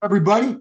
Everybody,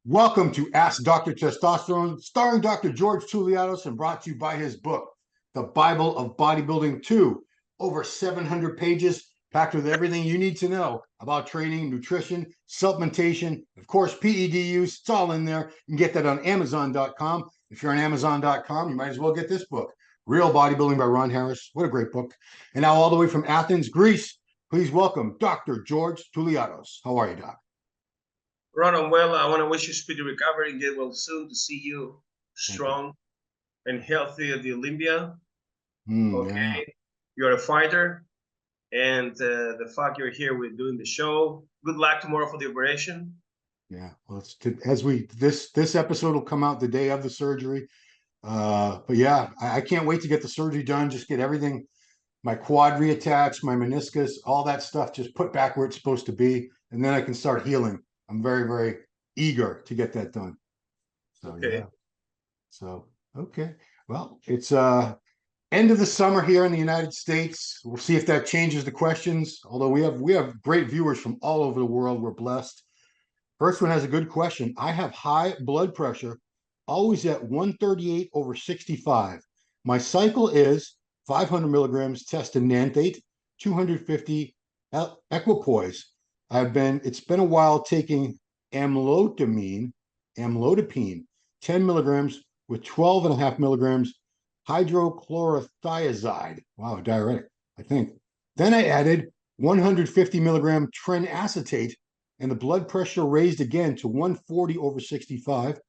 welcome to Ask Dr. Testosterone, starring Dr. George Touliatos and brought to you by his book, The Bible of Bodybuilding 2. Over 700 pages packed with everything you need to know about training, nutrition, supplementation, of course, PED use. It's all in there. You can get that on Amazon.com. If you're on Amazon.com, you might as well get this book, Real Bodybuilding by Ron Harris. What a great book. And now all the way from Athens, Greece, please welcome Dr. George Touliatos. How are you, Doc? Ron, I'm well. I want to wish you speedy recovery and get well soon to see you strong and healthy at the Olympia. Okay. Yeah. You're a fighter. And the fact you're here, we're doing the show. Good luck tomorrow for the operation. Yeah. Well, this episode will come out the day of the surgery. But yeah, I can't wait to get the surgery done. Just get everything, my quad reattached, my meniscus, all that stuff just put back where it's supposed to be. And then I can start healing. I'm very, very eager to get that done. So Okay. yeah. So okay. Well, it's end of the summer here in the United States. We'll see if that changes the questions. Although we have great viewers from all over the world. We're blessed. First one has a good question. I have high blood pressure, always at 138/65. My cycle is 500 milligrams testosterone, 250 equipoise. It's been a while taking amlodipine, 10 milligrams with 12.5 milligrams hydrochlorothiazide. Wow, diuretic, I think. Then I added 150 milligram tren acetate, and the blood pressure raised again to 140/65.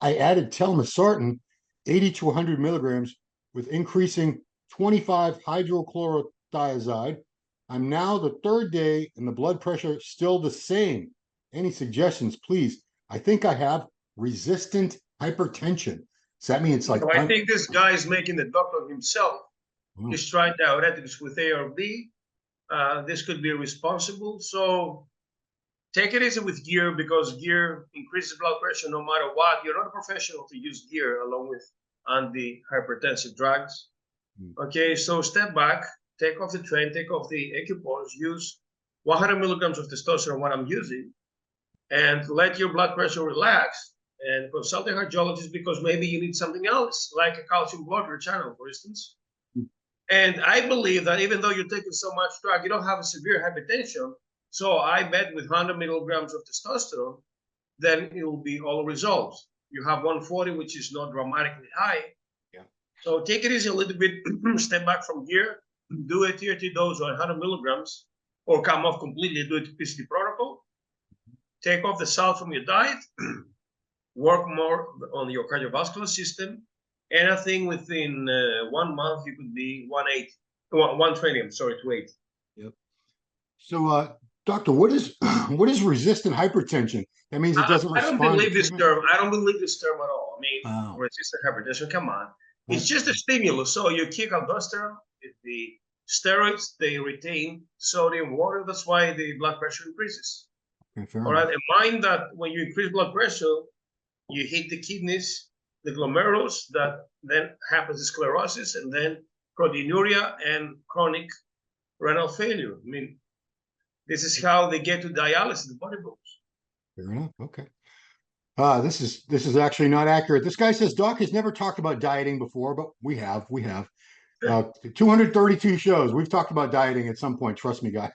I added telmisartan, 80 to 100 milligrams, with increasing 25 hydrochlorothiazide. I'm now the third day, and the blood pressure still the same. Any suggestions, please? I think I have resistant hypertension. Does that mean it's like? So I think this guy is making the doctor himself. He's trying diuretics with ARB. This could be responsible. So take it easy with gear, because gear increases blood pressure no matter what. You're not a professional to use gear along with antihypertensive drugs. Okay, so step back, take off the tren, take off the equipoise, use 100 milligrams of testosterone, what I'm using, and let your blood pressure relax. And consult a cardiologist, because maybe you need something else, like a calcium blocker channel, for instance. And I believe that even though you're taking so much drug, you don't have a severe hypertension. So I bet with 100 milligrams of testosterone, then it will be all resolved. You have 140, which is not dramatically high. Yeah. So take it easy a little bit, step back from gear, do a TRT dose of 100 milligrams, or come off completely, do a TPCT protocol. Take off the salt from your diet, work more on your cardiovascular system. And I think within 1 month, you could be 120, I'm sorry, to 80. Yep. So, doctor, what is resistant hypertension? That means it doesn't respond. I don't believe this term. I don't believe this term at all. I mean, Oh. resistant hypertension, come on. It's just a stimulus. So you kick aldosterone, the steroids, they retain sodium, water. That's why the blood pressure increases. Okay, all right. And mind that when you increase blood pressure, you hit the kidneys, the glomerulus, that then happens to sclerosis, and then proteinuria and chronic renal failure. I mean, this is how they get to dialysis, the bodybuilders. Fair enough. Okay. This is actually not accurate. This guy says Doc has never talked about dieting before, but we have. 232 shows. We've talked about dieting at some point. Trust me, guy.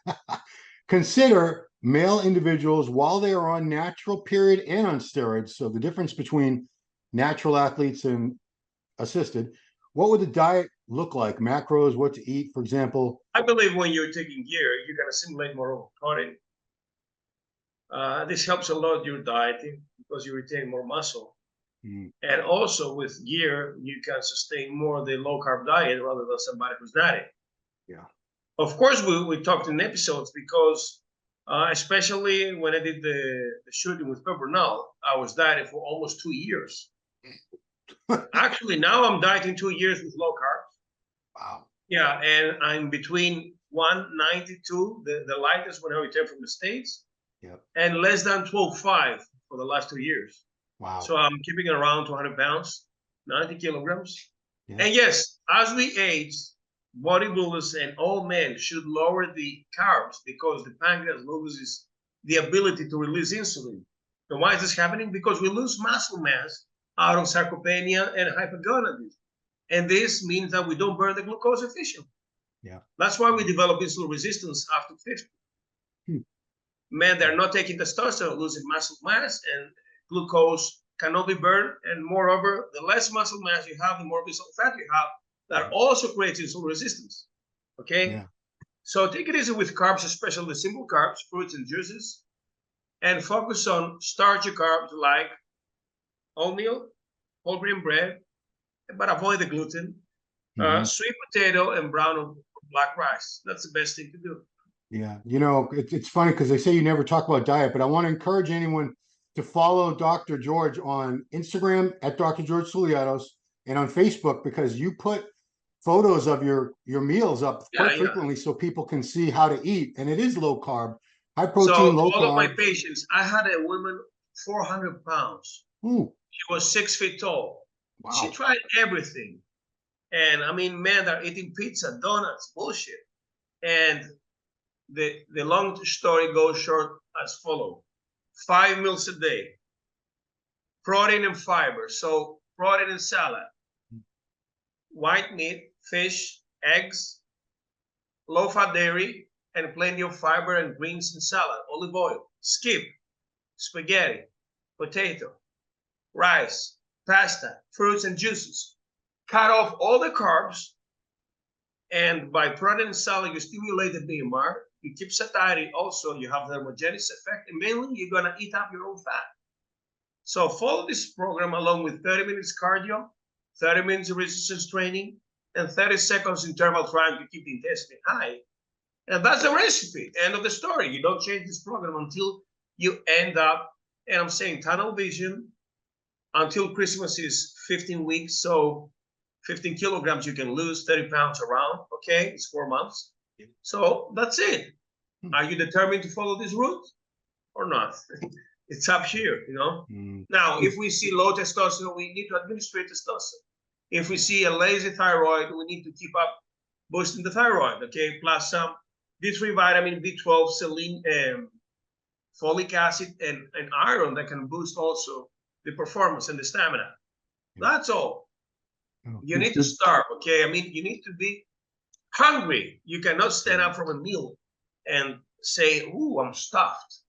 Consider male individuals while they are on natural period and on steroids. So the difference between natural athletes and assisted. What would the diet look like? Macros, what to eat, for example? I believe when you're taking gear, you can assimilate more protein. This helps a lot your dieting because you retain more muscle. And also with gear, you can sustain more the low carb diet rather than somebody who's dieting. Yeah. Of course, we talked in episodes because especially when I did the shooting with Pepernell, I was dieting for almost 2 years. Actually, now I'm dieting 2 years with low carbs. Wow. Yeah, and I'm between 192, the lightest when I returned from the States, and less than 12.5 for the last 2 years. Wow. So I'm keeping around 200 pounds, 90 kilograms. Yeah. And yes, as we age, bodybuilders and all men should lower the carbs because the pancreas loses the ability to release insulin. And why is this happening? Because we lose muscle mass out of sarcopenia and hypogonadism. And this means that we don't burn the glucose efficiently. Yeah. That's why we develop insulin resistance after 50. Men that are not taking testosterone, losing muscle mass, and glucose cannot be burned. And moreover, the less muscle mass you have, the more visceral fat you have, that also creates insulin resistance. Okay? Yeah. So take it easy with carbs, especially simple carbs, fruits and juices, and focus on starchy carbs like oatmeal, whole grain bread, but avoid the gluten, sweet potato, and brown or black rice. That's the best thing to do. Yeah. You know, it's funny because they say you never talk about diet, but I want to encourage anyone to follow Dr. George on Instagram at Dr. George Souliatos and on Facebook, because you put photos of your meals up quite frequently so people can see how to eat. And it is low carb, high protein, low carb. All of my patients, I had a woman, 400 pounds. Ooh. She was 6 feet tall. Wow. She tried everything. And I mean, men are eating pizza, donuts, bullshit. And the long story goes short as follows. 5 meals a day, protein and fiber. So protein and salad, white meat, fish, eggs, low-fat dairy, and plenty of fiber and greens and salad, olive oil, skip, spaghetti, potato, rice, pasta, fruits and juices. Cut off all the carbs, and by protein and salad, you stimulate the BMR, you keep satiety also, you have the thermogenesis effect, and mainly you're gonna eat up your own fat. So follow this program along with 30 minutes cardio, 30 minutes of resistance training, and 30 seconds interval trying to keep the intensity high. And that's the recipe, end of the story. You don't change this program until you end up, and I'm saying tunnel vision, until Christmas is 15 weeks, so 15 kilograms you can lose, 30 pounds around, okay? It's 4 months. So that's it. Are you determined to follow this route or not? It's up here, you know? Now, if we see low testosterone, we need to administrate testosterone. If we see a lazy thyroid, we need to keep up boosting the thyroid, okay? Plus some D3 vitamin, B12, selenium, folic acid, and iron that can boost also the performance and the stamina. That's all. You need to starve, okay? I mean, you need to be hungry. You cannot stand up from a meal and say, ooh, I'm stuffed.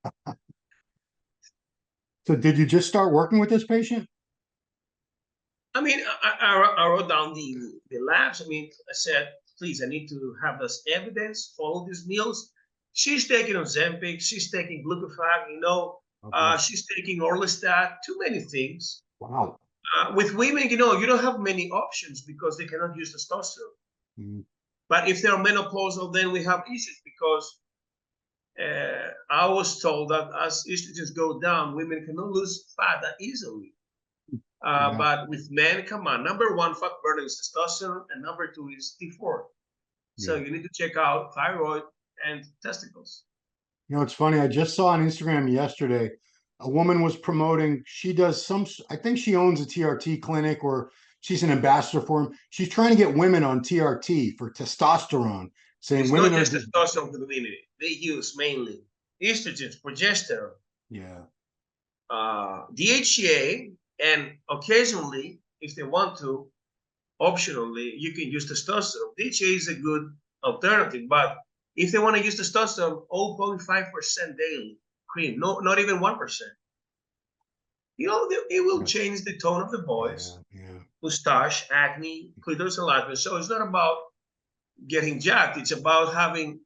So did you just start working with this patient? I mean, I wrote down the labs. I mean, I said, please, I need to have this evidence, follow these meals. She's taking Ozempic, she's taking glucophage, you know, she's taking Orlistat, too many things. Wow. With women, you know, you don't have many options because they cannot use testosterone. But if they're menopausal, then we have issues because I was told that as estrogens go down, women cannot lose fat that easily. But with men, come on, number one fat burner is testosterone, and number two is T4. So you need to check out thyroid and testicles. You know, it's funny. I just saw on Instagram yesterday, a woman was promoting, she does some, I think she owns a TRT clinic or she's an ambassador for him. She's trying to get women on TRT for testosterone, saying it's women not just are testosterone for the women. They use mainly estrogens, progesterone, DHEA, and occasionally, if they want to, optionally, you can use testosterone. DHEA is a good alternative, but if they want to use testosterone, 0.5% daily cream, not even 1%. You know, it will change the tone of the voice, mustache, acne, clitoris enlargement. So it's not about getting jacked. It's about having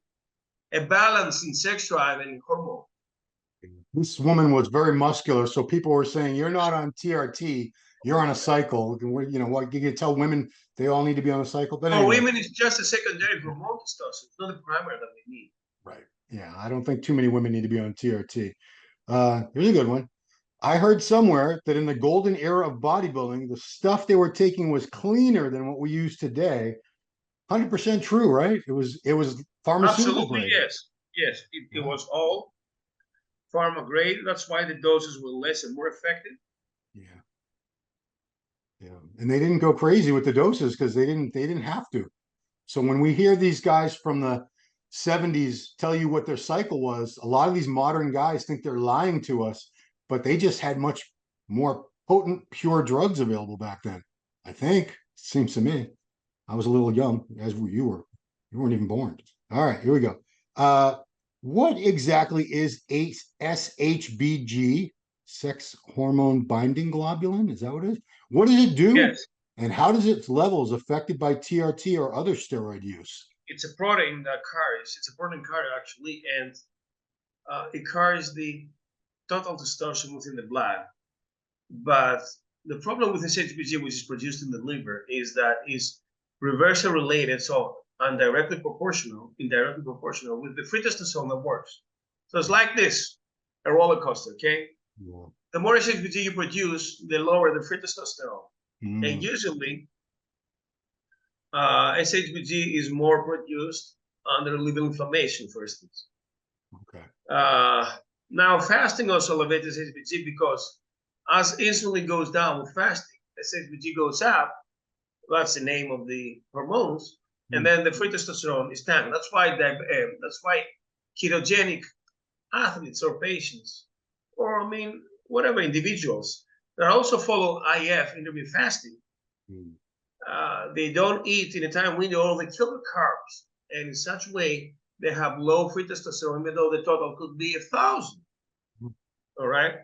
a balance in sex drive and hormone. This woman was very muscular, so people were saying, you're not on TRT, you're on a cycle. You know, what you can tell women they all need to be on a cycle. But anyway. Women is just a secondary hormone testosterone. It's not the primary that we need. Right. Yeah, I don't think too many women need to be on TRT. Here's a good one. I heard somewhere that in the golden era of bodybuilding, the stuff they were taking was cleaner than what we use today. 100% true, right? It was pharmaceutical Absolutely, grade. Yes. It was all pharma grade. That's why the doses were less and more effective. Yeah, and they didn't go crazy with the doses because they didn't have to. So when we hear these guys from the 70s tell you what their cycle was. A lot of these modern guys think they're lying to us, but they just had much more potent, pure drugs available back then. I think, seems to me. I was a little young, as were you were. You weren't even born. All right, here we go. What exactly is SHBG, sex hormone binding globulin? Is that what it is? What does it do? Yes, And how does its levels affected by TRT or other steroid use? it's a protein that carries. It's a protein carrier actually, and it carries the total testosterone within the blood. But the problem with SHBG, which is produced in the liver, is that it's reversely related, so indirectly proportional with the free testosterone that works. So it's like this, a roller coaster, okay? Yeah. The more SHBG you produce, the lower the free testosterone. And usually, SHBG is more produced under liver inflammation, for instance. Okay. Now, fasting also elevates SHBG because as insulin goes down with fasting, SHBG goes up. That's the name of the hormones, and then the free testosterone is down. That's why ketogenic athletes or patients, or I mean, whatever individuals that also follow IF, intermittent fasting, they don't eat in a time window, or they kill the carbs, and in such a way they have low free testosterone, even though the total could be 1,000. All right.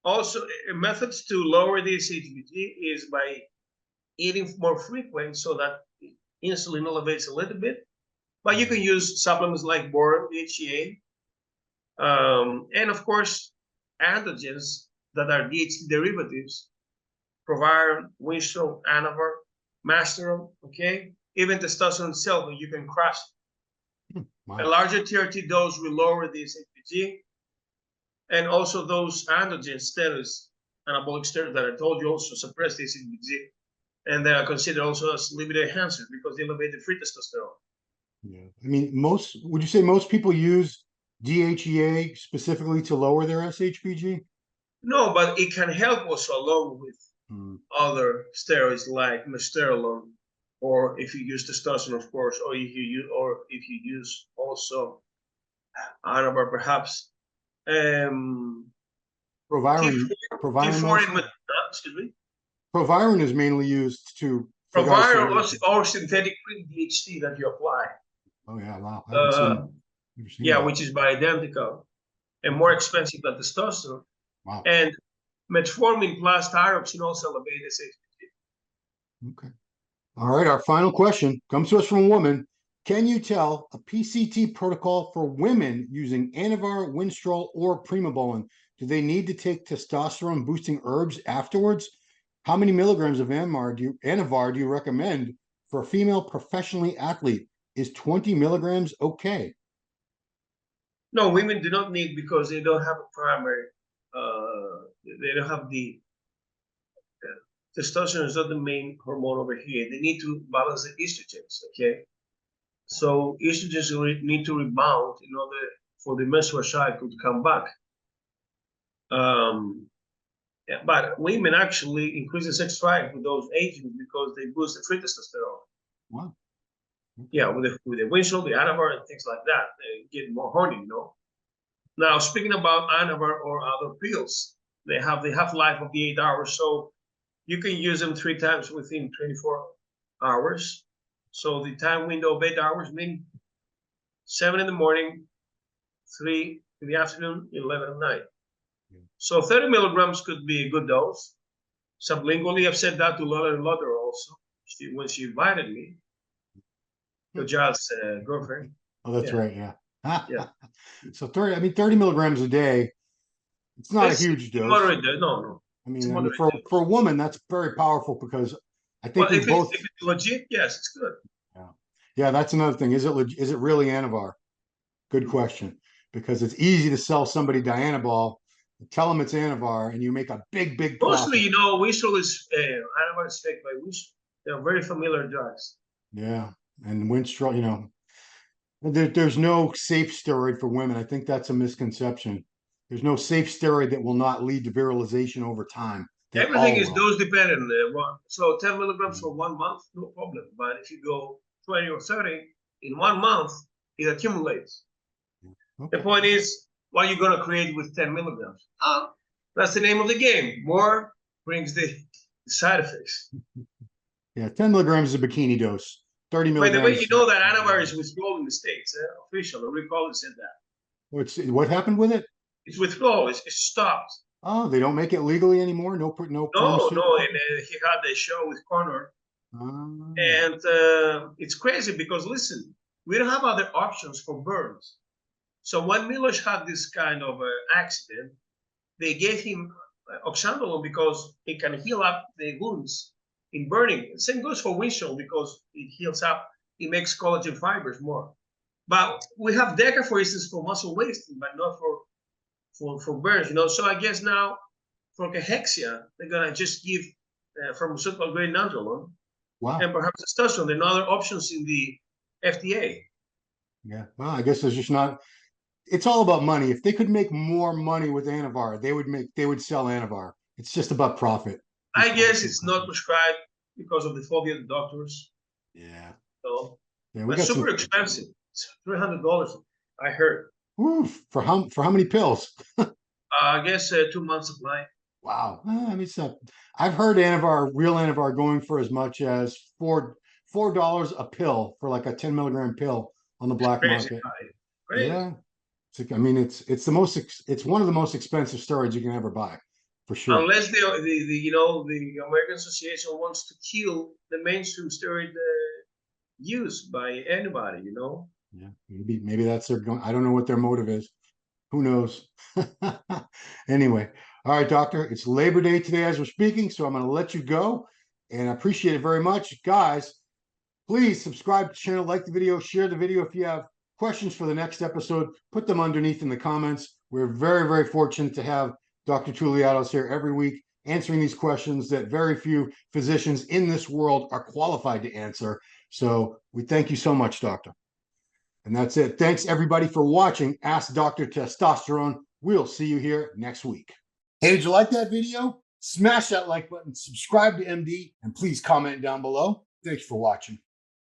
Also, methods to lower the SHBG is by eating more frequent, so that insulin elevates a little bit. But you can use supplements like boron, DHEA, and of course, androgens that are DHT derivatives, proviron, winstrol, anavar, masteron, okay? Even testosterone itself, you can crush it. Wow. A larger TRT dose will lower the SHBG, and also those androgens, steroids, anabolic steroids that I told you also suppress the SHBG, and they are considered also as libido enhancers because they elevate the free testosterone. Yeah. I mean, would you say most people use DHEA specifically to lower their SHBG? No, but it can help also along with other steroids like mesterolone, or if you use testosterone, of course, or if you use also anavar, perhaps. Proviron, Excuse me. Proviron is mainly used to Proviron or synthetic cream DHT that you apply. Oh yeah, wow. I haven't seen Yeah, that. which is bioidentical and more expensive than testosterone. Wow. And metformin plus thyroxine also elevate SHBG. Okay. All right. Our final question comes to us from a woman. Can you tell a PCT protocol for women using Anavar, Winstrol, or Primobolan? Do they need to take testosterone boosting herbs afterwards? How many milligrams of Anavar do you recommend for a female professionally athlete? Is 20 milligrams okay? No, women do not need, because they don't have a primary. They don't have the testosterone is not the main hormone over here. They need to balance the estrogens. Okay, so estrogens need to rebound in order for the menstrual cycle to come back. Yeah, but women actually increase the sex drive with those agents because they boost the free testosterone. Wow. Okay. Yeah, with the Winstrol, the Anavar, and things like that, they get more horny, you know. Now, speaking about Anavar or other pills, they have the half-life of the 8 hours, so you can use them 3 times within 24 hours. So the time window of 8 hours means 7 in the morning, 3 in the afternoon, 11 at night. So 30 milligrams could be a good dose. Sublingually, I've said that to Lola and Loder also, when she invited me, to Giles' girlfriend. Oh, that's right. Yeah. Yeah. So 30 milligrams a day. It's not a huge dose. Moderate dose. No. I mean, for a woman, that's very powerful because I think if both. If it's legit, yes, it's good. Yeah. Yeah, that's another thing. Is it really Anavar? Good question. Because it's easy to sell somebody Dianabol, tell them it's Anavar, and you make a big profit. Mostly, you know, Winstrol is Anavar is fake by Winstrol. They're very familiar drugs. Yeah, and Winstrol, you know, there's no safe steroid for women. I think that's a misconception. There's no safe steroid that will not lead to virilization over time. Everything is dose dependent. So 10 milligrams for 1 month, no problem. But if you go 20 or 30 in 1 month, it accumulates. Okay. The point is, what are you going to create with 10 milligrams? That's the name of the game. More brings the side effects. Yeah, 10 milligrams is a bikini dose. 30 By the way, milligrams. you know that antivirus withdrawal in the States, official, the recall said that. What happened with it? It's withdrawal, it's stopped. Oh, they don't make it legally anymore? No, No, pharmaceutical? and he had a show with Connor. Ah. And it's crazy because, listen, we don't have other options for burns. So when Milos had this kind of accident, they gave him oxandrolone because it can heal up the wounds in burning. Same goes for windshield because it heals up, it makes collagen fibers more. But we have DECA, for instance, for muscle wasting, but not for burns, you know. So I guess now for cachexia, they're gonna just give pharmaceutical grade nandrolone. Wow. And perhaps testosterone and other options in the FDA. Yeah. Well, I guess there's just not. It's all about money. If they could make more money with Anavar, they would sell Anavar. It's just about profit. I guess it's not prescribed because of the phobia of the doctors. Yeah. So, Yeah, but super expensive. It's $300, I heard. Oof, for how many pills? I guess 2 months supply. Wow. I mean, it's not. I've heard real Anavar going for as much as $4 a pill for like a 10 milligram pill on the black market. Crazy. Yeah. I mean, it's one of the most expensive steroids you can ever buy, for sure. Unless the American Association wants to kill the mainstream steroid use by anybody, you know. Yeah, maybe that's their going. I don't know what their motive is. Who knows? Anyway, all right, doctor. It's Labor Day today as we're speaking, so I'm going to let you go, and I appreciate it very much, guys. Please subscribe to the channel, like the video, share the video. If you have questions for the next episode, put them underneath in the comments. We're very, very fortunate to have Dr. Athelets here every week answering these questions that very few physicians in this world are qualified to answer. So we thank you so much, doctor. And that's it. Thanks, everybody, for watching Ask Dr. Testosterone. We'll see you here next week. Hey, did you like that video? Smash that like button, subscribe to MD, and please comment down below. Thanks for watching.